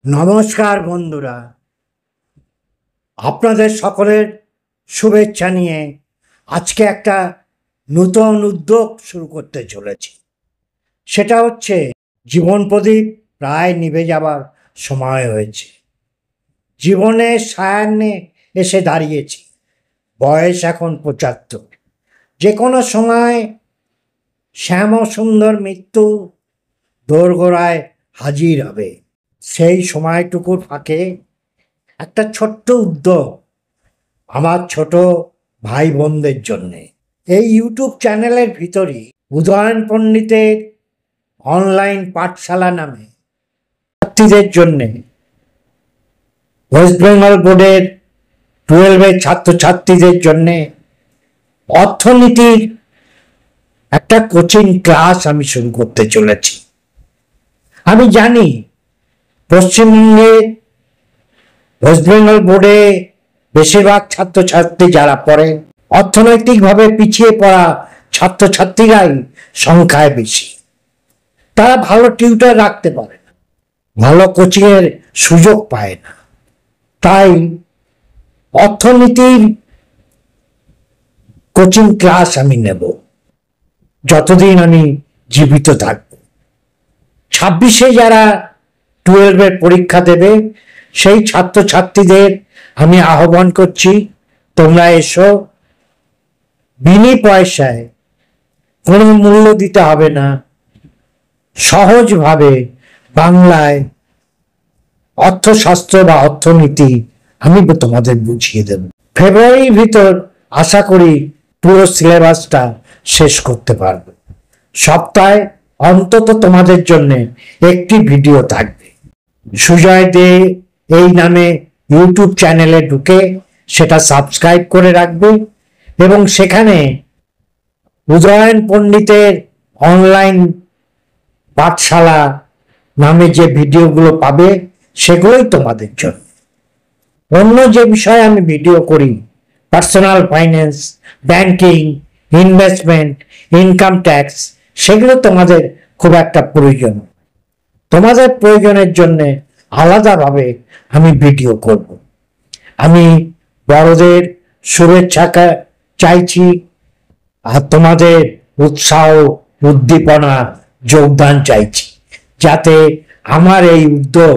নমস্কার বন্ধুরা, আপনাদের সকলের শুভেচ্ছা নিয়ে আজকে একটা নতুন উদ্যোগ শুরু করতে চলেছি। সেটা হচ্ছে জীবন প্রদীপ প্রায় নিভে যাবার সময় হয়েছে। জীবনের সায়ান্নে এসে দাঁড়িয়েছি। বয়স এখন ৭৫। যে কোনো সময় শ্যাম সুন্দর মৃত্যু দোরগোড়ায় হাজির হবে। সেই সময়টুকুর ফাঁকে একটা ছোট্ট উদ্যোগ আমার ছোট ভাই বোনদের জন্যে। এই ইউটিউব চ্যানেলের ভিতরই উদয়ন পণ্ডিতের অনলাইন পাঠশালা নামে ছাত্রীদের জন্যে ওয়েস্ট বেঙ্গল বোর্ডের 12-এর ছাত্রছাত্রীদের জন্যে অর্থনীতির একটা কোচিং ক্লাস আমি শুরু করতে চলেছি। আমি জানি পশ্চিমবঙ্গে ওয়েস্ট বেঙ্গল বোর্ডে বেশিরভাগ ছাত্রছাত্রী যারা পড়ে অর্থনৈতিকভাবে পিছিয়ে পড়া ছাত্রছাত্রীরাই সংখ্যায় বেশি। তারা ভালো টিউটর রাখতে পারে না, ভালো কোচিংয়ের সুযোগ পায় না। তাই অর্থনীতির কোচিং ক্লাস আমি নেব যতদিন আমি জীবিত থাকব। 26-এ যারা 12-এর পরীক্ষা দেবে সেই ছাত্রছাত্রীদের আমি আহ্বান করছি, তোমরা এসো। বিনি পয়সায়, কোনো মূল্য দিতে হবে না, সহজভাবে বাংলায় অর্থশাস্ত্র বা অর্থনীতি আমি তোমাদের বুঝিয়ে দেব। ফেব্রুয়ারির ভিতর আশা করি পুরো সিলেবাসটা শেষ করতে পারবে। সপ্তাহে অন্তত তোমাদের জন্য একটি ভিডিও থাকবে। সুজয় দে এই নামে ইউটিউব চ্যানেলে ঢুকে সেটা সাবস্ক্রাইব করে রাখবে এবং সেখানে উদয়ন পণ্ডিতের অনলাইন পাঠশালা নামে যে ভিডিওগুলো পাবে সেগুলোই তোমাদের জন্য। অন্য যে বিষয়ে আমি ভিডিও করি, personal finance, banking, investment, income tax, সেগুলো তোমাদের খুব একটা প্রয়োজন। তোমাদের প্রয়োজনের জন্য আলাদাভাবে আমি ভিডিও করব। আমি বড়দের শুভেচ্ছা চাইছি আর তোমাদের উৎসাহ, উদ্দীপনা, যোগদান চাইছি, যাতে আমার এই উদ্যোগ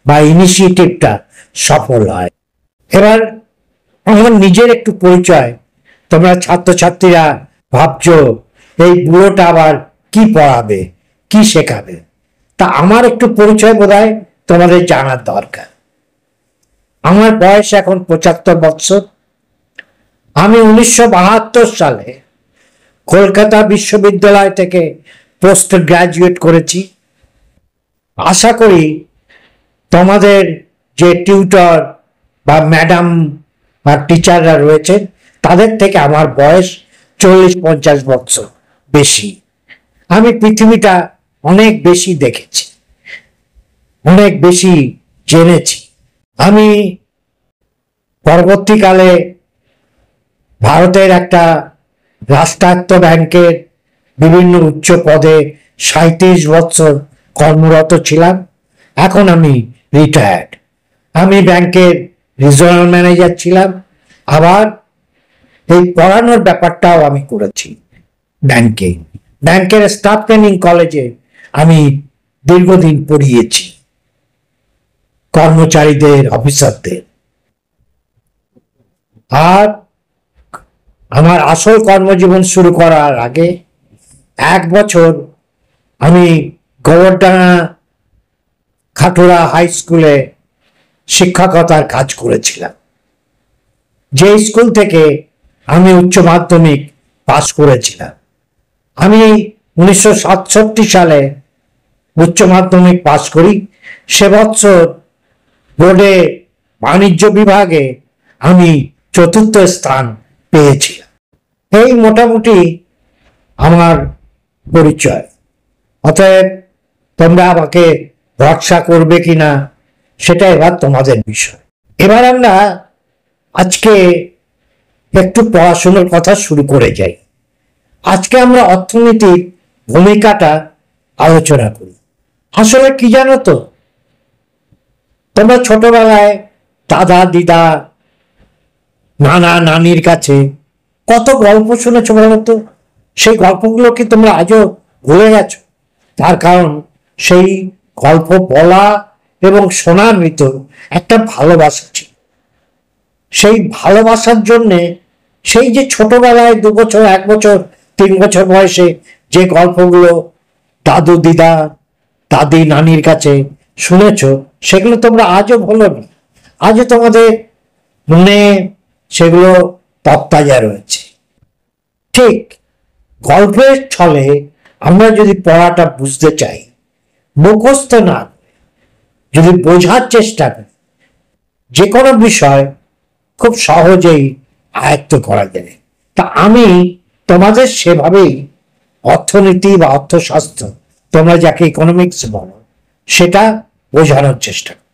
বা ইনিশিয়েটিভটা সফল হয়। এবার আমার নিজের একটু পরিচয়। তোমরা ছাত্রছাত্রীরা ভাবছো এই বুড়োটা আবার কি পড়াবে, কি শেখাবে। তা আমার একটু পরিচয় বোধহয় তোমাদের জানার দরকার। আমার বয়স এখন ৭৫ বছর। আমি 1972 সালে কলকাতা বিশ্ববিদ্যালয় থেকে পোস্ট গ্রাজুয়েট করেছি। আশা করি তোমাদের যে টিউটর বা ম্যাডাম বা টিচাররা রয়েছে তাদের থেকে আমার বয়স 40-50 বছর বেশি। আমি পৃথিবীটা অনেক বেশি দেখেছি, অনেক বেশি জেনেছি। আমি পরবর্তীকালে ভারতের একটা রাষ্ট্রায়ত্ত ব্যাংকের বিভিন্ন উচ্চ পদে 37 বছর কর্মরত ছিলাম। এখন আমি রিটায়ার্ড। আমি ব্যাংকের রিজনাল ম্যানেজার ছিলাম। আবার এই পড়ানোর ব্যাপারটাও আমি করেছি ব্যাংকের স্টাফ ট্রেনিং কলেজে আমি দীর্ঘদিন পড়িয়েছি কর্মচারীদের, অফিসারদের। আর আমার আসল কর্মজীবন শুরু করার আগে 1 বছর আমি গোবরডাঙ্গা খাটুরা হাই স্কুলে শিক্ষকতার কাজ করেছিলাম, যে স্কুল থেকে আমি উচ্চ মাধ্যমিক পাশ করেছিলাম। আমি 1967 সালে উচ্চ মাধ্যমিক পাশ করি। সে বছর বোর্ডে বাণিজ্য বিভাগে আমি 4র্থ স্থান পেয়েছিলাম। এই মোটামুটি আমার পরিচয়। অতএব তোমরা আমাকে ভরসা করবে কিনা সেটা এবার তোমাদের বিষয়। এবার আমরা আজকে একটু পড়াশোনার কথা শুরু করে যাই। আজকে আমরা অর্থনীতির ভূমিকাটা আলোচনা করি। আসলে কি জানো তো, তোমরা ছোটবেলায় দাদা দিদা নানা নানির কাছে কত গল্প শুনেছো বলতো? সেই গল্পগুলো কি তোমরা আজও ভুলে গেছো? তার কারণ সেই গল্প বলা এবং শোনার ভিতর একটা ভালোবাসা ছিল। সেই ভালোবাসার জন্যে সেই যে ছোটবেলায় 2 বছর 1 বছর 3 বছর বয়সে যে গল্পগুলো দাদু দিদা দাদি নানির কাছে শুনেছ, সেগুলো তোমরা আজও ভোলোনি। আজও তোমাদের মনে সেগুলো তত্তাজা রয়েছে। ঠিক গল্পের ছলে আমরা যদি পড়াটা বুঝতে চাই, মুখস্থ না যদি বোঝার চেষ্টা করি, যে কোনো বিষয় খুব সহজেই আয়ত্ত করা যাবে। তা আমি তোমাদের সেভাবেই অর্থনীতি বা অর্থশাস্ত্র, তোমরা যাকে ইকোনমিক্স বলো, সেটা বোঝানোর চেষ্টা করি।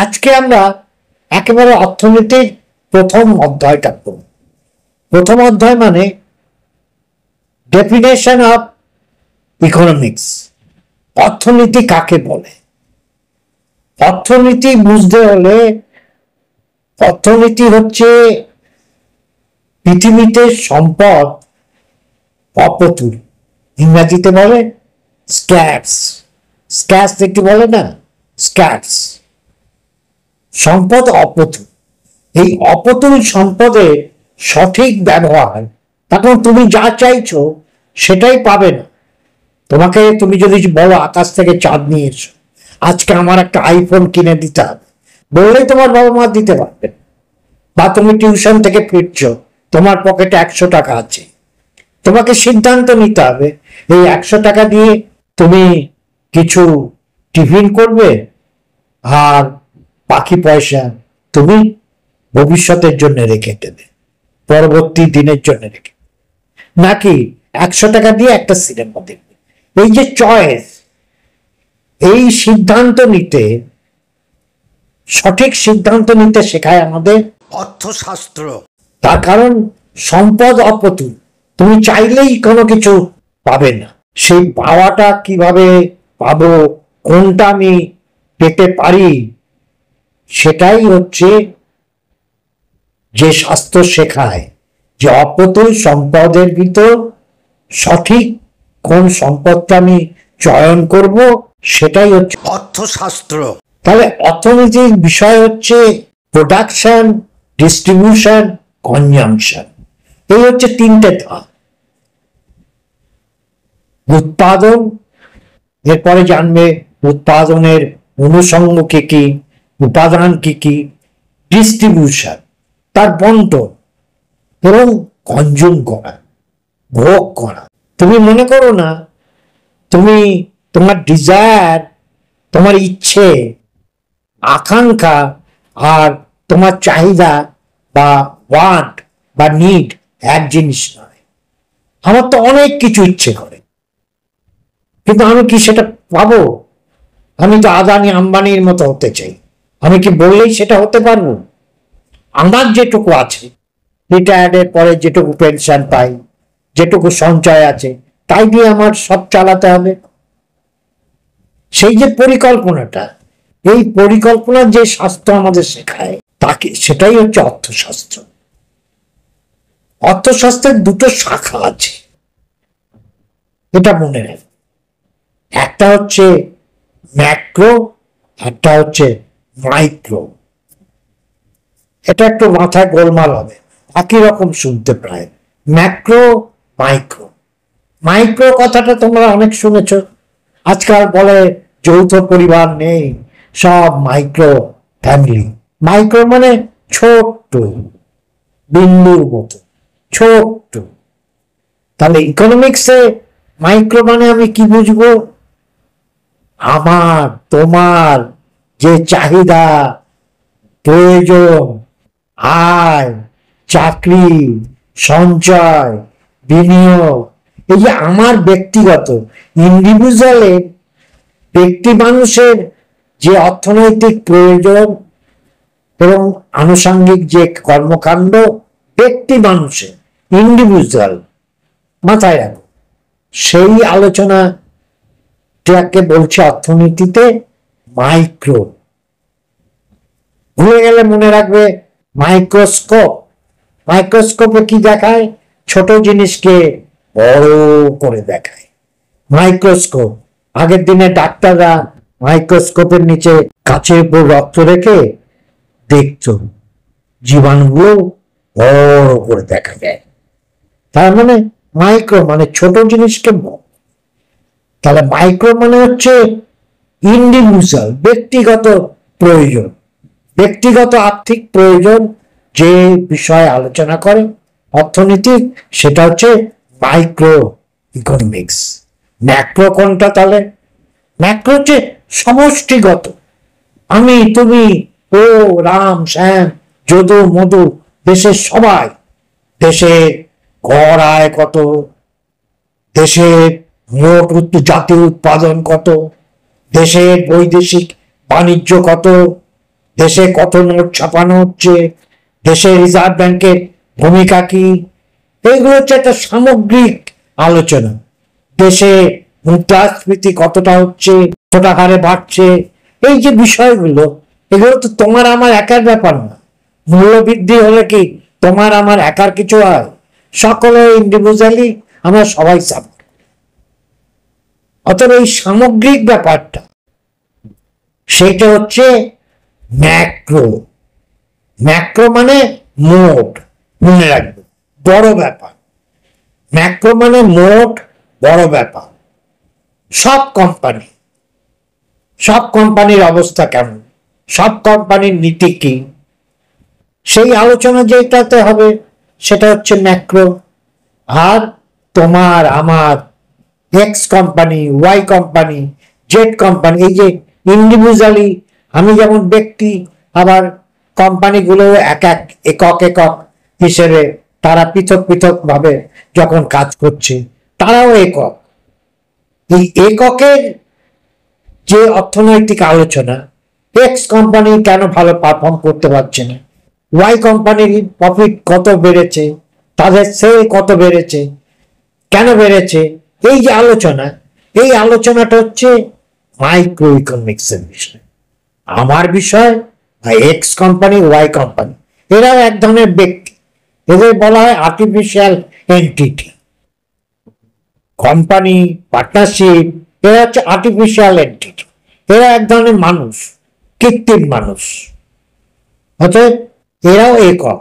আজকে আমরা একেবারে অর্থনীতির প্রথম অধ্যায়টা পড়ব। প্রথম অধ্যায় মানে ডেফিনেশন অফ ইকোনমিক্স। অর্থনীতি কাকে বলে? অর্থনীতি বুঝতে হলে, অর্থনীতি হচ্ছে পৃথিবীতে সম্পদ অপ্রতুল, ইংরেজিতে বলে স্ক্যার্স। স্ক্যার্স একটু বলে না, স্ক্যার্স। সম্পদ অপ্রতুল। এই অপ্রতুল সম্পদের সঠিক ব্যবহার, তখন তুমি যা চাইছো সেটাই পাবে না। তুমি যদি বলো আকাশ থেকে চাঁদ নিয়ে এসো, আজকে আমার একটা আইফোন কিনে দিতে হবে, বললেই তোমার বাবা মা দিতে পারবে। বা তুমি টিউশন থেকে ফিরছো, তোমার পকেটে 100 টাকা আছে, তোমাকে সিদ্ধান্ত নিতে হবে এই 100 টাকা দিয়ে তুমি কিছু টিফিন করবে আর বাকি পয়সা তুমি ভবিষ্যতের জন্য রেখে দেবে, পরবর্তী দিনের জন্য রেখে, নাকি 100 টাকা দিয়ে একটা সিনেমা দেখবে। এই যে চয়েস, এই সিদ্ধান্ত নিতে, সঠিক সিদ্ধান্ত নিতে শেখায় আমাদের অর্থশাস্ত্র। তার কারণ সম্পদ অপ্রতুল, তুমি চাইলেই কোনো কিছু পাবে না। সেই পাওয়াটা কিভাবে পাবো, কোনটা আমি পেতে পারি, সেটাই হচ্ছে যে শাস্ত্র শেখায়, যে অপ্রতুল সম্পদের ভিতর সঠিক কোন সম্পদটা আমি চয়ন করব, সেটাই হচ্ছে অর্থশাস্ত্র। তাহলে অর্থনীতির বিষয় হচ্ছে প্রোডাকশন, ডিস্ট্রিবিউশন, কনজাম্পশন। এই হচ্ছে 3টে ধাপ। উৎপাদন, এরপরে জানবে উৎপাদনের অনুষঙ্গ কি কি, উপাদান কি কি, ডিস্ট্রিবিউশন তার বন্টন, এবং কনজিউম করা, ভোগ করা। তুমি মনে করো না তুমি তোমার ডিজায়ার, তোমার ইচ্ছে আকাঙ্ক্ষা আর তোমার চাহিদা বা ওয়ান্ট বা নিড এক জিনিস নয়। আমার তো অনেক কিছু ইচ্ছে করে, কিন্তু আমি কি সেটা পাবো? আমি তো আদানি আম্বানির মতো হতে চাই, আমি কি বললেই সেটা হতে পারবো? আমার যেটুকু আছে, রিটায়ার্ডের পরে যেটুকু পেনশন পাই, যেটুকু সঞ্চয় আছে, তাই দিয়ে আমার সব চালাতে হবে। সেই যে পরিকল্পনাটা, এই পরিকল্পনার যে শাস্ত্র আমাদের শেখায়, তাকে সেটাই হচ্ছে অর্থশাস্ত্র। অর্থশাস্ত্রের 2টো শাখা আছে, এটা মনে রাখবে। একটা হচ্ছে ম্যাক্রো, একটা হচ্ছে মাইক্রো। এটা একটু মাথায় গোলমাল হবে, একই রকম শুনতে প্রায়। Macro, micro. মাইক্রো কথাটা তোমরা অনেক শুনেছ। আজকাল বলে যৌথ পরিবার নেই, সব মাইক্রো ফ্যামিলি। মাইক্রো মানে ছোট্ট, বিন্দুর মতো ছোট্ট। তাহলে ইকোনমিক্সে মাইক্রো মানে আমি কি বুঝবো? আমার তোমার যে চাহিদা, প্রয়োজন, আয়, চাকরি, সঞ্চয়, বিনিয়োগ, এই যে আমার ব্যক্তিগত ইন্ডিভিজুয়ালের, ব্যক্তি মানুষের যে অর্থনৈতিক প্রয়োজন এবং আনুষঙ্গিক যে কর্মকাণ্ড, ব্যক্তি মানুষের ইন্ডিভিজুয়াল, মাথায় রাখো, সেই আলোচনাটাকে বলছে অর্থনীতিতে মাইক্রো। ভুলে গেলে মনে রাখবে মাইক্রোস্কোপ। মাইক্রোস্কোপে কি দেখায়? ছোট জিনিসকে বড় করে দেখায় মাইক্রোস্কোপ। আগের দিনে ডাক্তাররা মাইক্রোস্কোপের নিচে কাচের উপর রক্ত রেখে দেখতো, জীবাণুগুলো বড় করে দেখা যায়। তার মানে মাইক্রো মানে ছোট জিনিসকে বড়। তাহলে মাইক্রো মানে হচ্ছে ইন্ডিভিজুয়াল, ব্যক্তিগত প্রয়োজন, ব্যক্তিগত আর্থিক প্রয়োজন যে বিষয়ে আলোচনা করে অর্থনীতি, সেটা হচ্ছে মাইক্রো ইকোনমিক্স। ম্যাক্রো কোনটা? তাহলে ম্যাক্রো হচ্ছে সমষ্টিগত, আমি, তুমি, ও, রাম, শ্যাম, যদু, মধু, দেশের সবাই, দেশের গড় আয় কত, দেশের মোট জাতীয় উৎপাদন কত, দেশের বৈদেশিক বাণিজ্য কত, দেশে কত নোট ছাপানো হচ্ছে, দেশের রিজার্ভ ব্যাংকের ভূমিকা কি, এইগুলো হচ্ছে একটা সামগ্রিক আলোচনা। দেশে মুদ্রাস্ফীতি কতটা হচ্ছে, কতটা হারে বাড়ছে, এই যে বিষয়গুলো, এগুলো তো তোমার আমার একার ব্যাপার না। মূল্যবৃদ্ধি হলে কি তোমার আমার একার কিছু হয়? সকলে ইন্ডিভিজুয়ালি আমরা সবাই চাপ। অতএব এই সামগ্রিক ব্যাপারটা সেটা হচ্ছে ম্যাক্রো। ম্যাক্রো মানে মোট, মনে রাখবে, বড় ব্যাপার। ম্যাক্রো মানে মোট বড় ব্যাপার। সব কোম্পানির অবস্থা কেমন, সব কোম্পানির নীতি কি, সেই আলোচনা যেটাতে হবে সেটা হচ্ছে ম্যাক্রো। আর তোমার আমার X company, Y company, Z company, এই যে ইন্ডিভিজুয়ালি আমি যেমন ব্যক্তি, আবার কোম্পানিগুলো একক হিসেবে তারা পৃথক পৃথক ভাবে যখন কাজ করছে তারাও একক। এই এককের যে অর্থনৈতিক আলোচনা, এক্স কোম্পানি কেন ভালো পারফর্ম করতে পারছে না, ওয়াই কোম্পানির প্রফিট কত বেড়েছে, তাদের সেল কত বেড়েছে, কেন বেড়েছে, এই যে আলোচনা, এই আলোচনাটা হচ্ছে মাইক্রো ইকোনমিক্স এর বিষয়। আমার বিষয় এক্স কোম্পানি, ওয়াই কোম্পানি, এরাও এক ধরনের ব্যক্তি, এদের বলা হয় আর্টিফিশিয়াল এন্টিটি। কোম্পানি, পার্টনারশিপ, এরা হচ্ছে আর্টিফিশিয়াল এন্টিটি, এরা এক ধরনের মানুষ, কৃত্রিম মানুষ। অতএব এরাও একক।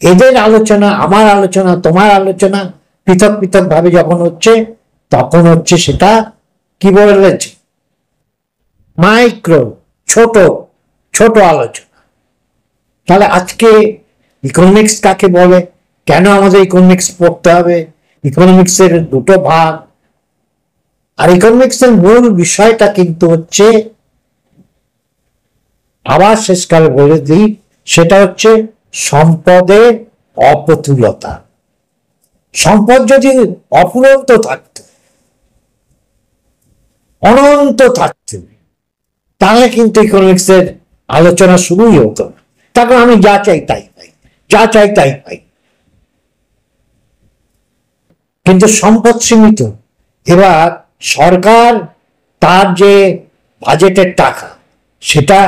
এদের আলোচনা, আমার আলোচনা, তোমার আলোচনা পৃথক পৃথক ভাবে যখন হচ্ছে, তখন হচ্ছে সেটা কি বলেছে? মাইক্রো, ছোট ছোট আলোচনা। তাহলে আজকে ইকোনমিক্স কাকে বলে, কেন আমাদের ইকোনমিক্স পড়তে হবে, ইকোনমিক্স এর দুটো ভাগ। আর ইকোনমিক্স এর মূল বিষয়টা কিন্তু হচ্ছে, আবার শেষকালে বলে দিই, সেটা হচ্ছে সম্পদের অপ্রতুলতা। সম্পদ যদি অফুরন্ত থাকত, অনন্ত থাকত, তাহলে কিন্তু ইকোনমিক্স এর আলোচনা শুরুই হতো। তখন আমি যা চাই তাই পাই, যা চাই তাই পাই। কিন্তু সম্পদ সীমিত। এবার সরকার তার যে বাজেটের টাকা, সেটা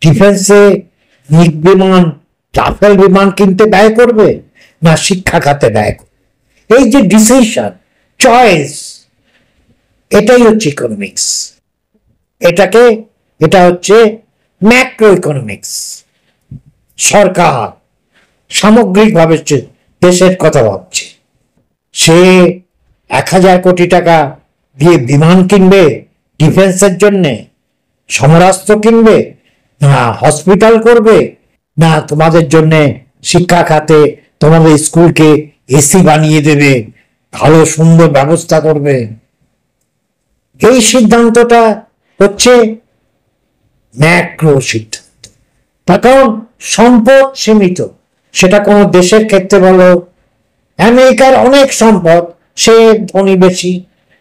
ডিফেন্সে মিগ বিমান, রাফেল বিমান কিনতে ব্যয় করবে, না শিক্ষা খাতে ব্যয় করবে, এই যে ডিসিশন, চয়েস, এটাই হচ্ছে ইকোনমিক্স। এটা হচ্ছে ম্যাক্রো ইকোনমিক্স। সরকার সামগ্রিকভাবে দেশের কথা ভাবছে, সে 1000 কোটি টাকা দিয়ে বিমান কিনবে ডিফেন্সের জন্য, সমরাস্ত্র কিনবে, না হসপিটাল করবে, না তোমাদের জন্য শিক্ষা খাতে তোমাদের স্কুলকে এসি বানিয়ে দেবে, ভালো সুন্দর ব্যবস্থা করবে। এই সিদ্ধান্তটা হচ্ছে ম্যাক্রো সিদ্ধান্ত। তার কারণ সম্পদ সীমিত, সেটা কোনো দেশের ক্ষেত্রে বলো, আমেরিকার অনেক সম্পদ, সে ধনী বেশি,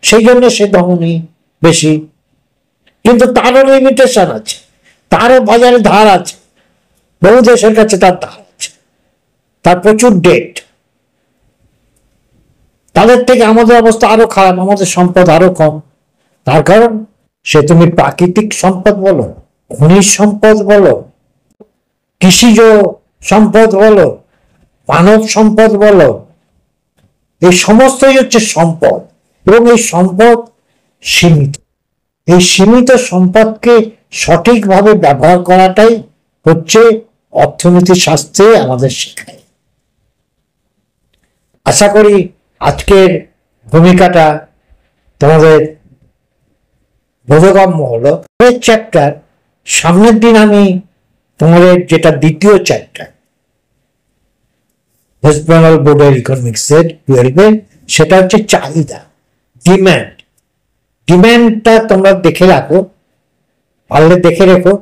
সেই জন্য সে ধনী বেশি, কিন্তু তারও লিমিটেশন আছে, তারও বাজারে ধার আছে, বহু দেশের কাছে তার ধার আছে, তার প্রচুর ডেট। তাদের থেকে আমাদের অবস্থা আরো খারাপ, আমাদের সম্পদ আরো কম। তার কারণ সে তুমি প্রাকৃতিক সম্পদ বলো, খনিজ সম্পদ বলো, কৃষিজ সম্পদ বলো, মানব সম্পদ বলো, এই সমস্তই হচ্ছে সম্পদ, এবং এই সম্পদ সীমিত। এই সীমিত সম্পদকে সঠিকভাবে ব্যবহার করাটাই হচ্ছে অর্থনীতি শাস্ত্রে আমাদের শেখায়। আশা করি আজকের ভূমিকাটা তোমাদের বোধগম্য হলো। চ্যাপ্টার সামনের দিন আমি তোমাদের যেটা দ্বিতীয় চ্যাপ্টার ওয়েস্ট বেঙ্গল বোর্ডের ইকোনমিক্সের 12 সেটা হচ্ছে চাহিদা, ডিম্যান্ড। ডিম্যান্ডটা তোমরা দেখে রাখো, পারলে দেখে রেখো।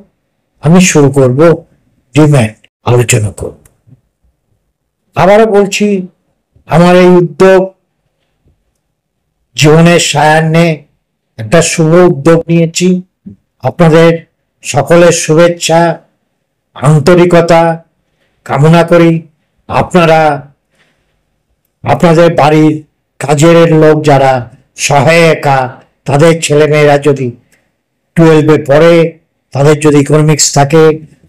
আমি শুরু করব ডিম্যান্ড আলোচনা করব। আবারও বলছি, আমার এই উদ্যোগ জীবনের সায়ান্নে একটা শুভ উদ্যোগ নিয়েছি। আপনাদের সকলের শুভেচ্ছা, আন্তরিকতা কামনা করি। আপনারা আপনাদের বাড়ির কাজের লোক যারা সহায়িকা, তাদের ছেলেমেয়েরা যদি 12 পড়ে, তাদের যদি ইকোনমিক্স থাকে,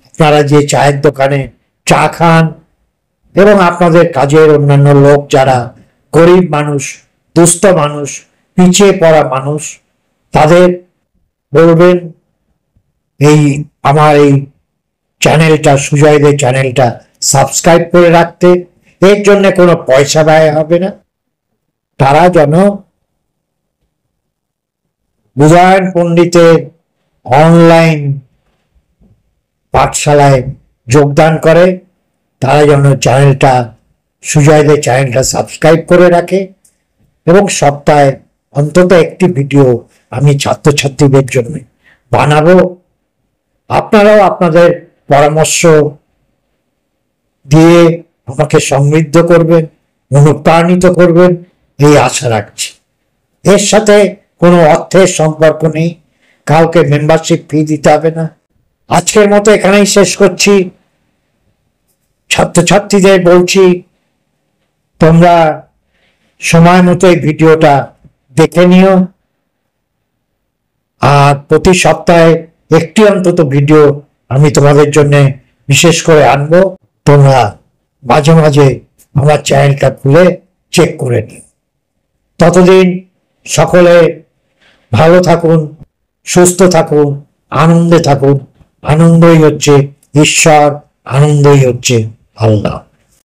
আপনারা যে চায়ের দোকানে চা খান, এবং আপনাদের কাজের অন্যান্য লোক যারা গরিব মানুষ, দুস্থ মানুষ, পিছিয়ে পড়া মানুষ, তাদের বলবেন এই আমার এই চ্যানেলটা, সুজয়দের চ্যানেলটা সাবস্ক্রাইব করে রাখতে। এর জন্য কোনো পয়সা ব্যয় হবে না। তারা যেন উদয়ন পণ্ডিতের অনলাইন পাঠশালায় যোগদান করে, তারা যেন চ্যানেলটা, সুজয়দের চ্যানেলটা সাবস্ক্রাইব করে রাখে, এবং সপ্তাহে অন্তত একটি ভিডিও আমি ছাত্রছাত্রীদের জন্য বানাবো। আপনারাও আপনাদের পরামর্শ দিয়ে আমাকে সমৃদ্ধ করবেন, অনুপ্রাণিত করবেন, এই আশা রাখছি। এর সাথে কোনো অর্থের সম্পর্ক নেই, কাউকে মেম্বারশিপ ফি দিতে হবে না। আজকের মতো এখানেই শেষ করছি। ছাত্রছাত্রীদের বলছি, তোমরা সময় মতো এই ভিডিওটা দেখে নিও, আর প্রতি সপ্তাহে একটি অন্তত ভিডিও আমি তোমাদের জন্য বিশেষ করে আনবো। তোমরা মাঝে মাঝে আমার চ্যানেলটা খুলে চেক করে নিও। ততদিন সকলে ভালো থাকুন, সুস্থ থাকুন, আনন্দে থাকুন। আনন্দই হচ্ছে ঈশ্বর, আনন্দই হচ্ছে আল্লাহ।